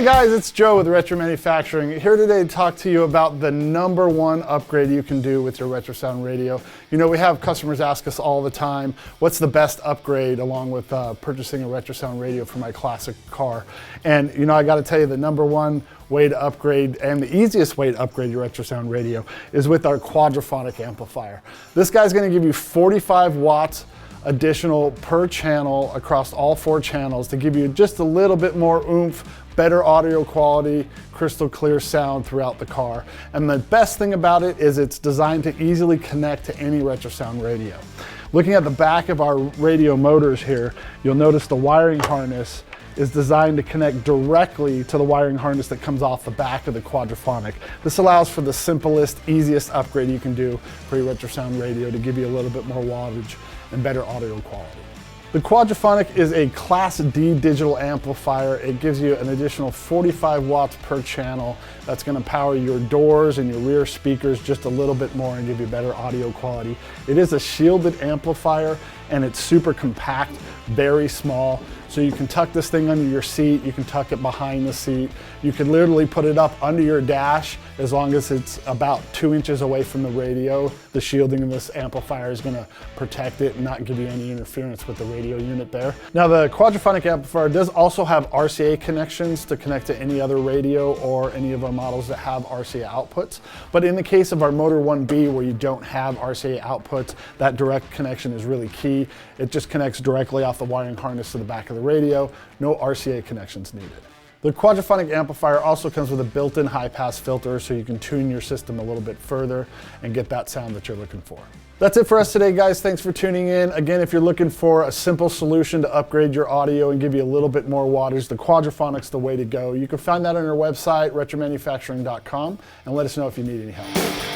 Hey guys, it's Joe with Retro Manufacturing. Here today to talk to you about the #1 upgrade you can do with your RetroSound radio. You know, we have customers ask us all the time, what's the best upgrade along with purchasing a RetroSound radio for my classic car? And you know, I gotta tell you, the #1 way to upgrade and the easiest way to upgrade your RetroSound radio is with our Quadraphonic Amplifier. This guy's gonna give you 45 watts additional per channel across all 4 channels to give you just a little bit more oomph, better audio quality, crystal clear sound throughout the car. And the best thing about it is it's designed to easily connect to any RetroSound radio. Looking at the back of our radio motors here, you'll notice the wiring harness is designed to connect directly to the wiring harness that comes off the back of the Quadraphonic. This allows for the simplest, easiest upgrade you can do for your RetroSound radio to give you a little bit more wattage and better audio quality. The Quadraphonic is a Class D digital amplifier. It gives you an additional 45 watts per channel. That's going to power your doors and your rear speakers just a little bit more and give you better audio quality. It is a shielded amplifier and it's super compact, very small. So you can tuck this thing under your seat, you can tuck it behind the seat, you can literally put it up under your dash as long as it's about 2 inches away from the radio. The shielding of this amplifier is going to protect it and not give you any interference with the radio unit there. Now the Quadraphonic amplifier does also have RCA connections to connect to any other radio or any of our models that have RCA outputs. But in the case of our Motor 1B where you don't have RCA outputs, that direct connection is really key. It just connects directly off the wiring harness to the back of the radio, no RCA connections needed. The Quadraphonic amplifier also comes with a built-in high-pass filter so you can tune your system a little bit further and get that sound that you're looking for. That's it for us today, guys. Thanks for tuning in. Again, if you're looking for a simple solution to upgrade your audio and give you a little bit more wattage, the Quadraphonic's the way to go. You can find that on our website, retromanufacturing.com, and let us know if you need any help.